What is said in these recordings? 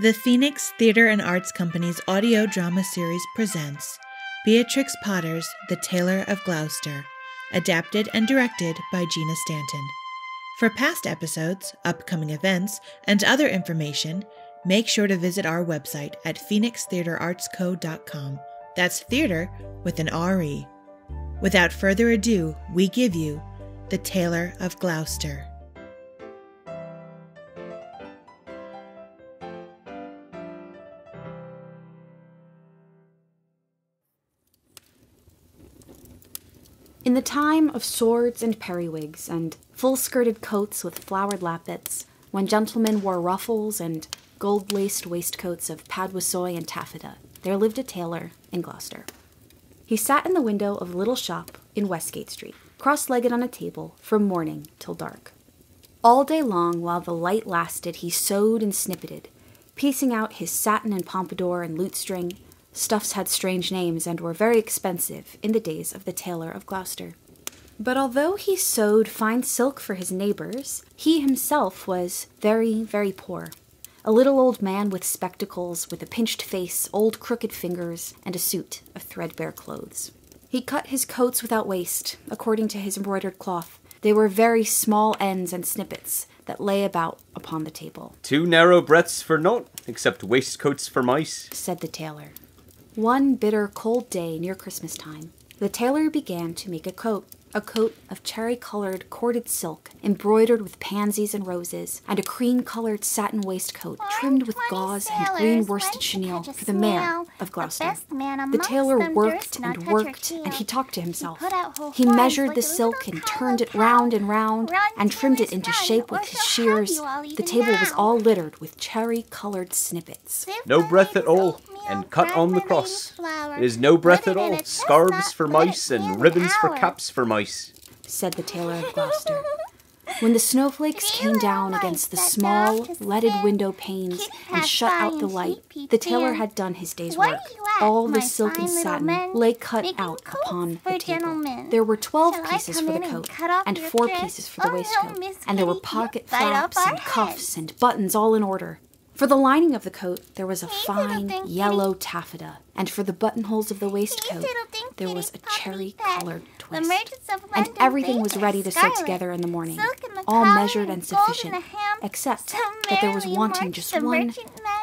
The Phoenix Theatre and Arts Company's audio drama series presents Beatrix Potter's The Tailor of Gloucester, adapted and directed by Gina Stanton. For past episodes, upcoming events, and other information, make sure to visit our website at phoenixtheatreartsco.com. That's theater with an R-E. Without further ado, we give you The Tailor of Gloucester. In the time of swords and periwigs and full-skirted coats with flowered lappets, when gentlemen wore ruffles and gold-laced waistcoats of paduasoy and taffeta, there lived a tailor in Gloucester. He sat in the window of a little shop in Westgate Street, cross-legged on a table from morning till dark. All day long, while the light lasted, he sewed and snippeted, piecing out his satin and pompadour and lutestring. Stuffs had strange names and were very expensive in the days of the Tailor of Gloucester. But although he sewed fine silk for his neighbors, he himself was very, very poor. A little old man with spectacles, with a pinched face, old crooked fingers, and a suit of threadbare clothes. He cut his coats without waste, according to his embroidered cloth. They were very small ends and snippets that lay about upon the table. "Two narrow breadths for naught, except waistcoats for mice," said the tailor. One bitter, cold day near Christmas time, the tailor began to make a coat of cherry-colored corded silk, embroidered with pansies and roses, and a cream-colored satin waistcoat trimmed with gauze and green worsted chenille for the mayor of Gloucester. The tailor worked and worked, and he talked to himself. He measured the silk and turned it round and trimmed it into shape with his shears. The table was all littered with cherry-colored snippets. "No breadth at all, and cut on the cross. It is no breadth at all, scarves for mice and ribbons for caps for mice," said the Tailor of Gloucester. When the snowflakes came down against the small, leaded window panes and shut out the light, the tailor had done his day's work. All the silk and satin lay cut out upon the table. There were 12 pieces for the coat, and 4 pieces for the waistcoat, and there were pocket flaps and cuffs and buttons all in order. For the lining of the coat, there was a fine yellow taffeta, and for the buttonholes of the waistcoat, there was a cherry-colored twist. And everything was ready to sew together in the morning, all measured and sufficient, except that there was wanting just one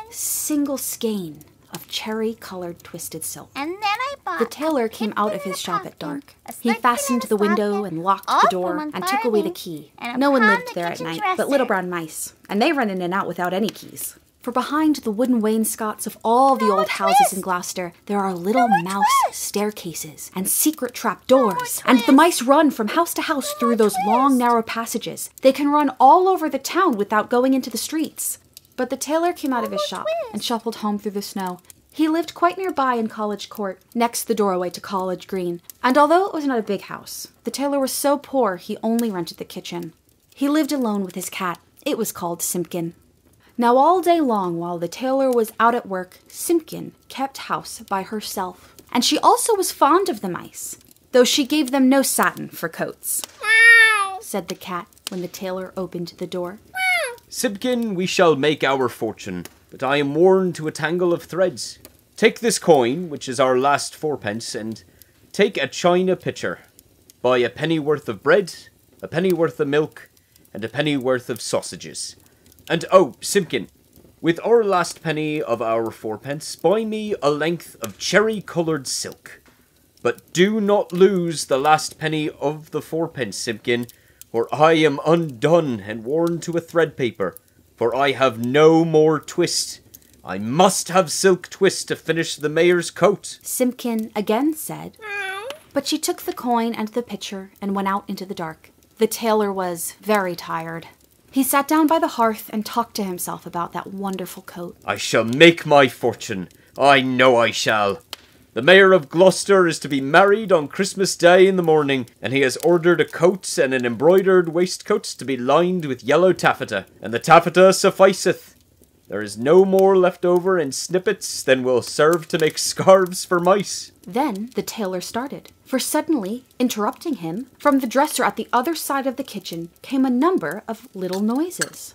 single skein of cherry-colored twisted silk. The tailor came out of his shop at dark. He fastened the window and locked the door and took away the key. No one lived there at night but little brown mice, and they ran in and out without any keys. For behind the wooden wainscots of all the old houses in Gloucester, there are little mouse staircases and secret trap doors, and the mice run from house to house through those long, narrow passages. They can run all over the town without going into the streets. But the tailor came out of his shop and shuffled home through the snow. He lived quite nearby in College Court, next the doorway to College Green, and although it was not a big house, the tailor was so poor he only rented the kitchen. He lived alone with his cat. It was called Simpkin. Now all day long, while the tailor was out at work, Simpkin kept house by herself. And she also was fond of the mice, though she gave them no satin for coats. "Meow," said the cat when the tailor opened the door. "Meow. Simpkin, we shall make our fortune, but I am worn to a tangle of threads. Take this coin, which is our last 4pence, and take a china pitcher. Buy a pennyworth of bread, a pennyworth of milk, and a pennyworth of sausages. And oh, Simpkin, with our last penny of our 4pence, buy me a length of cherry-coloured silk. But do not lose the last penny of the 4pence, Simpkin, or I am undone and worn to a thread paper, for I have no more twist. I must have silk twist to finish the mayor's coat." Simpkin again said, but she took the coin and the pitcher and went out into the dark. The tailor was very tired. He sat down by the hearth and talked to himself about that wonderful coat. "I shall make my fortune. I know I shall. The mayor of Gloucester is to be married on Christmas Day in the morning, and he has ordered a coat and an embroidered waistcoat to be lined with yellow taffeta, and the taffeta sufficeth. There is no more left over in snippets than will serve to make scarves for mice." Then the tailor started, for suddenly, interrupting him, from the dresser at the other side of the kitchen came a number of little noises.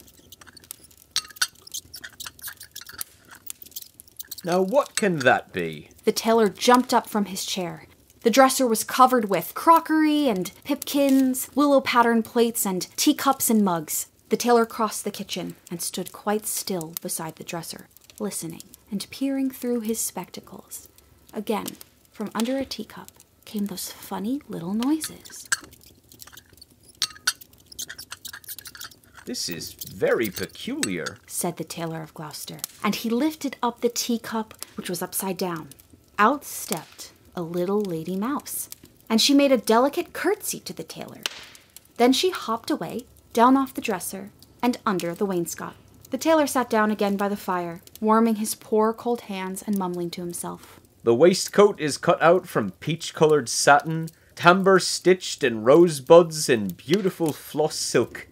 Now what can that be? The tailor jumped up from his chair. The dresser was covered with crockery and pipkins, willow pattern plates, and teacups and mugs. The tailor crossed the kitchen and stood quite still beside the dresser, listening and peering through his spectacles. Again, from under a teacup came those funny little noises. This is very peculiar, said the Tailor of Gloucester, and he lifted up the teacup, which was upside down. Out stepped a little lady mouse, and she made a delicate curtsy to the tailor. Then she hopped away, down off the dresser, and under the wainscot. The tailor sat down again by the fire, warming his poor cold hands and mumbling to himself. The waistcoat is cut out from peach-coloured satin, tambour stitched in rosebuds and beautiful floss silk.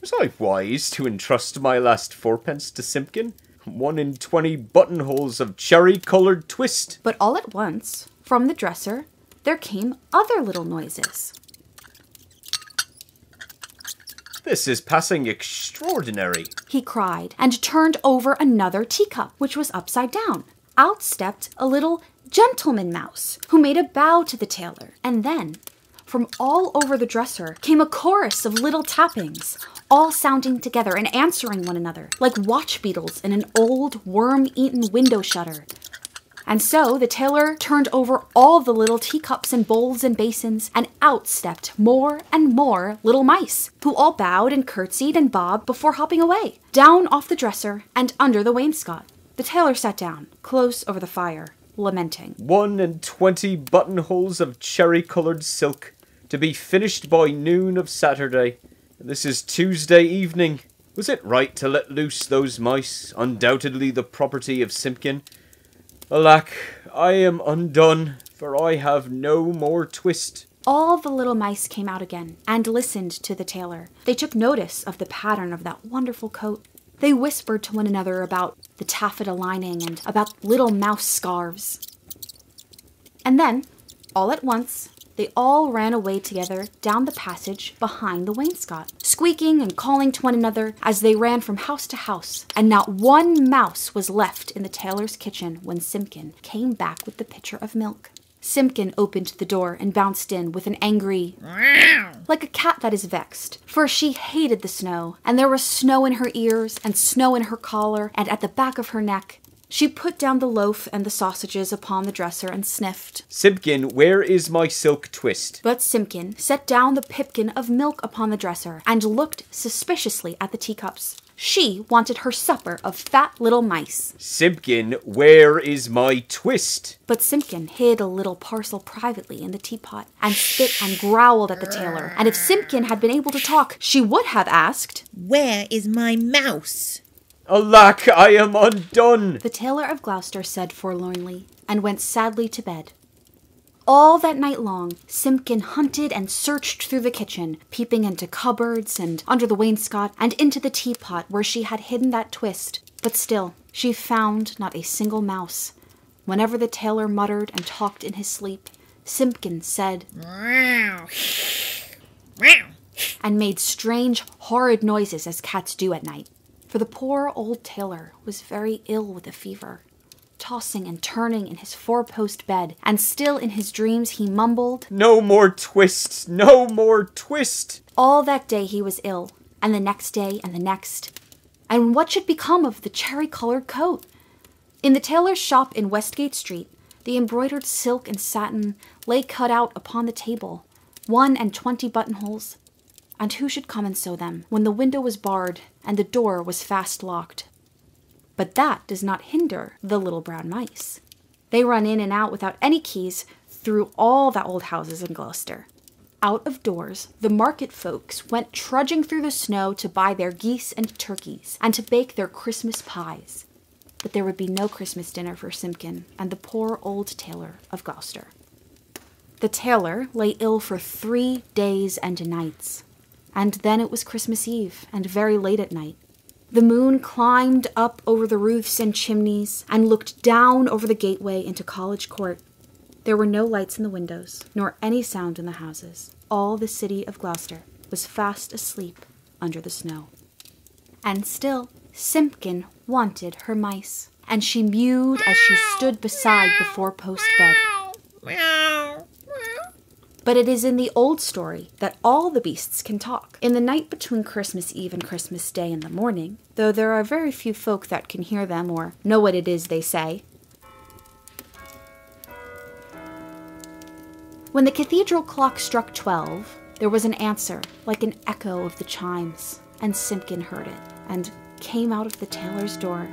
Was I wise to entrust my last fourpence to Simpkin? 1 in 20 buttonholes of cherry-coloured twist. But all at once, from the dresser, there came other little noises. This is passing extraordinary, he cried, and turned over another teacup, which was upside down. Out stepped a little gentleman mouse, who made a bow to the tailor, and then, from all over the dresser, came a chorus of little tappings, all sounding together and answering one another, like watch beetles in an old, worm-eaten window shutter. And so the tailor turned over all the little teacups and bowls and basins, and out stepped more and more little mice, who all bowed and curtsied and bobbed before hopping away, down off the dresser and under the wainscot. The tailor sat down, close over the fire, lamenting. 1 in 20 buttonholes of cherry-coloured silk, to be finished by noon of Saturday. This is Tuesday evening. Was it right to let loose those mice, undoubtedly the property of Simpkin? Alack, I am undone, for I have no more twist. All the little mice came out again and listened to the tailor. They took notice of the pattern of that wonderful coat. They whispered to one another about the taffeta lining and about little mouse scarves. And then, all at once, they all ran away together down the passage behind the wainscot, squeaking and calling to one another as they ran from house to house, and not one mouse was left in the tailor's kitchen when Simpkin came back with the pitcher of milk. Simpkin opened the door and bounced in with an angry meow, like a cat that is vexed, for she hated the snow, and there was snow in her ears and snow in her collar and at the back of her neck. She put down the loaf and the sausages upon the dresser and sniffed. Simpkin, where is my silk twist? But Simpkin set down the pipkin of milk upon the dresser and looked suspiciously at the teacups. She wanted her supper of fat little mice. Simpkin, where is my twist? But Simpkin hid a little parcel privately in the teapot and spit and growled at the tailor. And if Simpkin had been able to talk, she would have asked, "Where is my mouse?" Alack, I am undone! The Tailor of Gloucester said forlornly, and went sadly to bed. All that night long, Simpkin hunted and searched through the kitchen, peeping into cupboards and under the wainscot and into the teapot where she had hidden that twist. But still, she found not a single mouse. Whenever the tailor muttered and talked in his sleep, Simpkin said, "Meow, meow," and made strange, horrid noises as cats do at night. For the poor old tailor was very ill with a fever, tossing and turning in his four-post bed, and still in his dreams he mumbled, "No more twist! No more twist!" All that day he was ill, and the next day and the next. And what should become of the cherry-colored coat? In the tailor's shop in Westgate Street, the embroidered silk and satin lay cut out upon the table, 1 and 20 buttonholes. And who should come and sew them when the window was barred and the door was fast locked? But that does not hinder the little brown mice. They run in and out without any keys through all the old houses in Gloucester. Out of doors, the market folks went trudging through the snow to buy their geese and turkeys and to bake their Christmas pies. But there would be no Christmas dinner for Simpkin and the poor old Tailor of Gloucester. The tailor lay ill for 3 days and nights. And then it was Christmas Eve, and very late at night. The moon climbed up over the roofs and chimneys, and looked down over the gateway into College Court. There were no lights in the windows, nor any sound in the houses. All the city of Gloucester was fast asleep under the snow. And still, Simpkin wanted her mice, and she mewed as she stood beside the four-post bed. But it is in the old story that all the beasts can talk. In the night between Christmas Eve and Christmas Day in the morning, though there are very few folk that can hear them or know what it is they say. When the cathedral clock struck 12, there was an answer, like an echo of the chimes, and Simpkin heard it, and came out of the tailor's door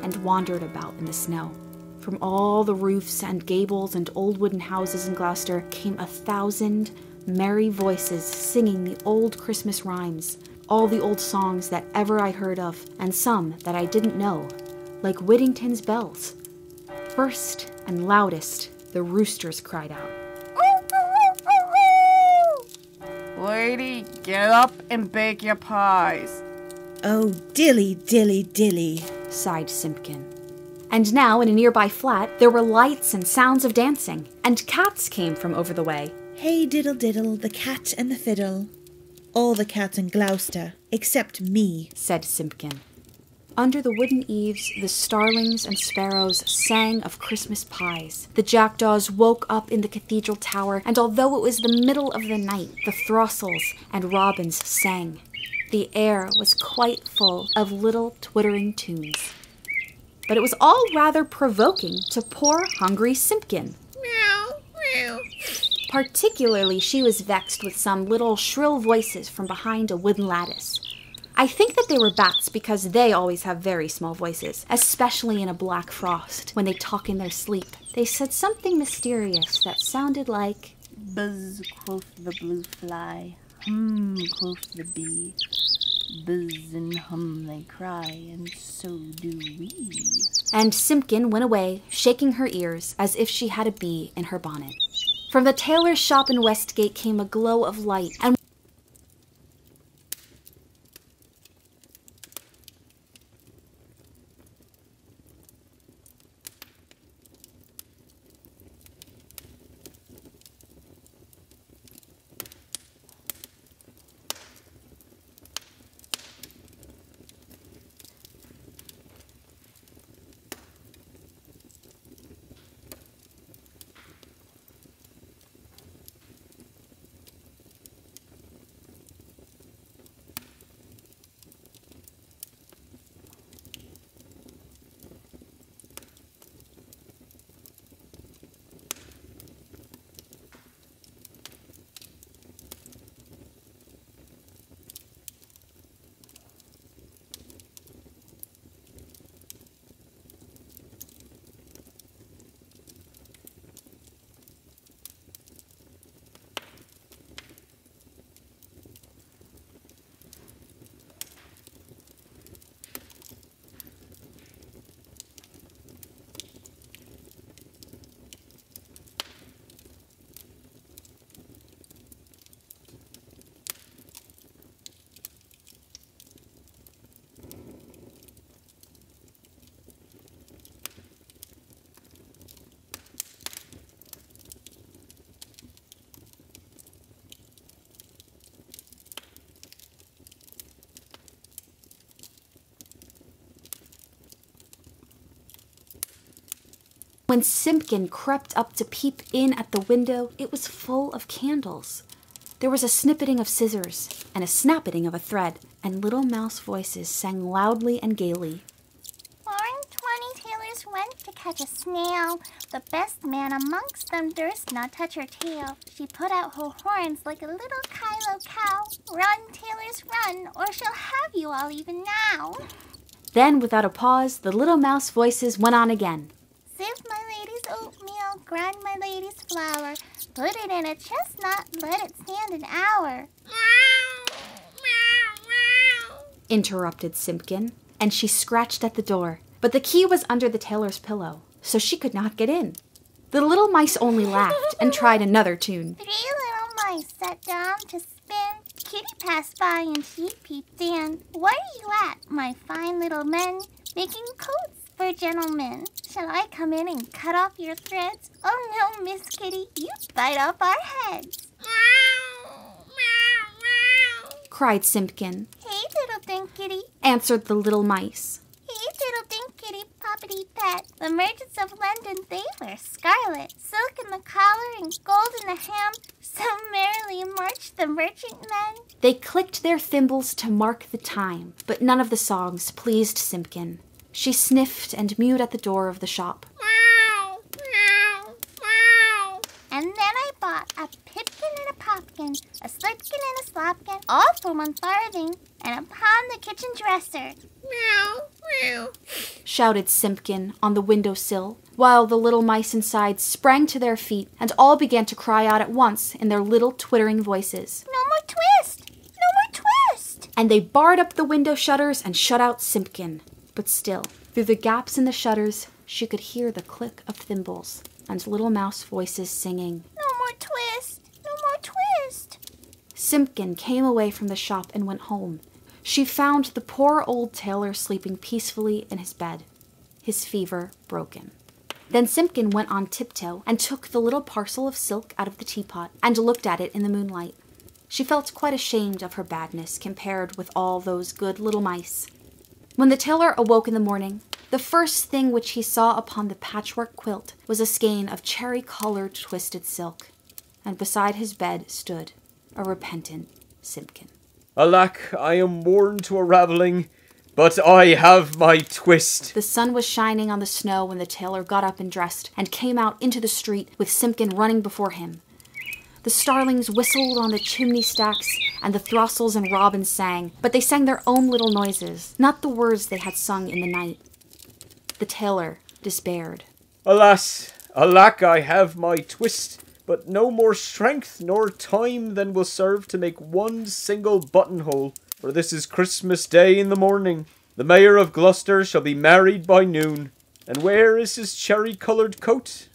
and wandered about in the snow. From all the roofs and gables and old wooden houses in Gloucester came 1,000 merry voices singing the old Christmas rhymes, all the old songs that ever I heard of, and some that I didn't know, like Whittington's bells. First and loudest, the roosters cried out. Lady, get up and bake your pies. Oh, dilly, dilly, dilly, sighed Simpkin. And now, in a nearby flat, there were lights and sounds of dancing, and cats came from over the way. Hey diddle diddle, the cat and the fiddle. All the cats in Gloucester, except me, said Simpkin. Under the wooden eaves, the starlings and sparrows sang of Christmas pies. The jackdaws woke up in the cathedral tower, and although it was the middle of the night, the throstles and robins sang. The air was quite full of little twittering tunes. But it was all rather provoking to poor hungry Simpkin. Meow, meow. Particularly, she was vexed with some little shrill voices from behind a wooden lattice. I think that they were bats because they always have very small voices, especially in a black frost, when they talk in their sleep. They said something mysterious that sounded like, Buzz, quoth the blue fly. Hum, quoth the bee. Buzz and hum they cry, and so do we. And Simpkin went away, shaking her ears as if she had a bee in her bonnet. From the tailor's shop in Westgate came a glow of light, and when Simpkin crept up to peep in at the window, it was full of candles. There was a snippeting of scissors and a snappeting of a thread, and little mouse voices sang loudly and gaily. 4 and 20 tailors went to catch a snail. The best man amongst them durst not touch her tail. She put out her horns like a little Kylo cow. Run, tailors, run, or she'll have you all even now. Then, without a pause, the little mouse voices went on again. Sift my lady's oatmeal, grind my lady's flour, put it in a chestnut, let it stand an hour. Interrupted Simpkin, and she scratched at the door. But the key was under the tailor's pillow, so she could not get in. The little mice only laughed and tried another tune. 3 little mice sat down to spin. Kitty passed by and she peeped in. What are you at, my fine little men? Making coats for gentlemen. Shall I come in and cut off your threads? Oh no, Miss Kitty, you'd bite off our heads. Cried Simpkin. Hey, Diddle Dink Kitty, Answered the little mice. hey, Diddle Dink Kitty, pop Swampity Pet. The merchants of London, they wear scarlet, silk in the collar and gold in the hem. So merrily marched the merchantmen. They clicked their thimbles to mark the time, but none of the songs pleased Simpkin. She sniffed and mewed at the door of the shop. Meow, meow, meow. And then I bought a pipkin and a popkin, a slipkin and a slopkin, all for 1 farthing, and upon the kitchen dresser. Meow, meow, Shouted Simpkin on the windowsill, while the little mice inside sprang to their feet and all began to cry out at once in their little twittering voices. No more twist! No more twist! And they barred up the window shutters and shut out Simpkin. But still, through the gaps in the shutters, she could hear the click of thimbles and little mouse voices singing. No more twist! No more twist! Simpkin came away from the shop and went home. She found the poor old tailor sleeping peacefully in his bed, his fever broken. Then Simpkin went on tiptoe and took the little parcel of silk out of the teapot and looked at it in the moonlight. She felt quite ashamed of her badness compared with all those good little mice. When the tailor awoke in the morning, the first thing which he saw upon the patchwork quilt was a skein of cherry-colored twisted silk, and beside his bed stood a repentant Simpkin. Alack, I am worn to a ravelling, but I have my twist. The sun was shining on the snow when the tailor got up and dressed and came out into the street with Simpkin running before him. The starlings whistled on the chimney stacks, and the throstles and robins sang, but they sang their own little noises, not the words they had sung in the night. The tailor despaired. Alas, alack, I have my twist, but no more strength nor time than will serve to make 1 single buttonhole, for this is Christmas Day in the morning. The Mayor of Gloucester shall be married by noon, and where is his cherry-coloured coat?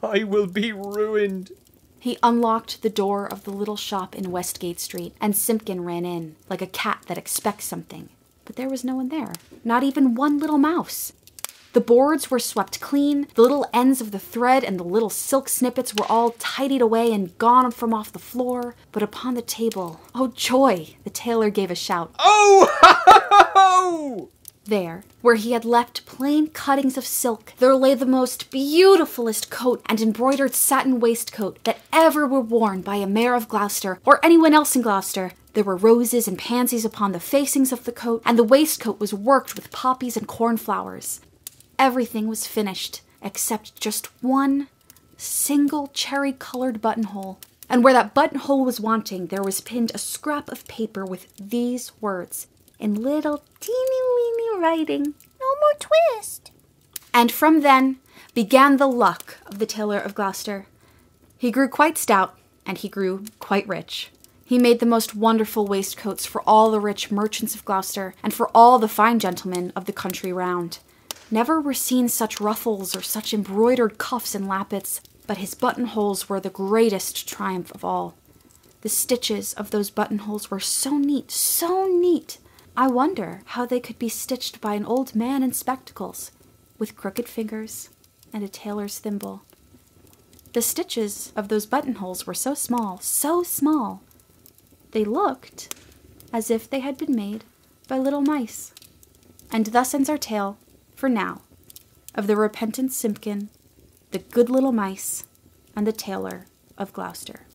I will be ruined. He unlocked the door of the little shop in Westgate Street, and Simpkin ran in, like a cat that expects something. But there was no one there, not even 1 little mouse. The boards were swept clean, the little ends of the thread and the little silk snippets were all tidied away and gone from off the floor. But upon the table, oh joy, the tailor gave a shout. Oh, ha, ha, ha, ho! There, where he had left plain cuttings of silk, there lay the most beautifulest coat and embroidered satin waistcoat that ever were worn by a mayor of Gloucester or anyone else in Gloucester. There were roses and pansies upon the facings of the coat, and the waistcoat was worked with poppies and cornflowers. Everything was finished, except just 1 single cherry-colored buttonhole. And where that buttonhole was wanting, there was pinned a scrap of paper with these words, in little teeny-weeny writing. No more twist! And from then began the luck of the Tailor of Gloucester. He grew quite stout, and he grew quite rich. He made the most wonderful waistcoats for all the rich merchants of Gloucester, and for all the fine gentlemen of the country round. Never were seen such ruffles or such embroidered cuffs and lappets, but his buttonholes were the greatest triumph of all. The stitches of those buttonholes were so neat, so neat. I wonder how they could be stitched by an old man in spectacles, with crooked fingers and a tailor's thimble. The stitches of those buttonholes were so small, they looked as if they had been made by little mice. And thus ends our tale, for now, of the repentant Simpkin, the good little mice, and the Tailor of Gloucester.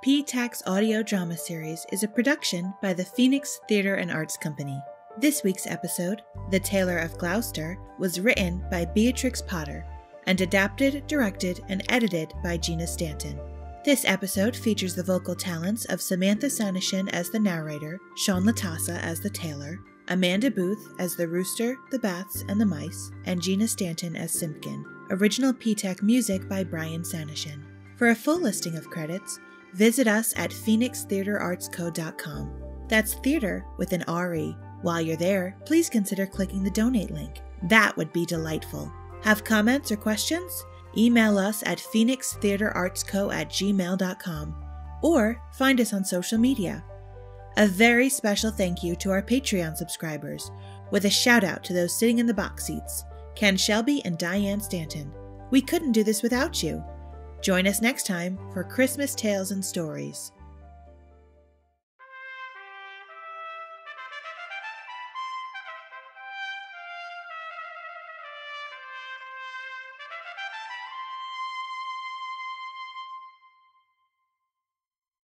P-Tax audio drama series is a production by the Phoenix Theatre and Arts Company. This week's episode, The Tailor of Gloucester, was written by Beatrix Potter and adapted, directed, and edited by Gina Stanton. This episode features the vocal talents of Samantha Sanishin as the narrator, Sean Latassa as the tailor, Amanda Booth as the rooster, the bats, and the mice, and Gina Stanton as Simpkin. Original P-Tac music by Brian Sanishin. For a full listing of credits, visit us at phoenixtheatreartsco.com. That's theater with an R-E. While you're there, please consider clicking the donate link. That would be delightful. Have comments or questions? Email us at phoenixtheatreartsco@gmail.com or find us on social media. A very special thank you to our Patreon subscribers, with a shout out to those sitting in the box seats, Ken Shelby and Diane Stanton. We couldn't do this without you. Join us next time for Christmas Tales and Stories.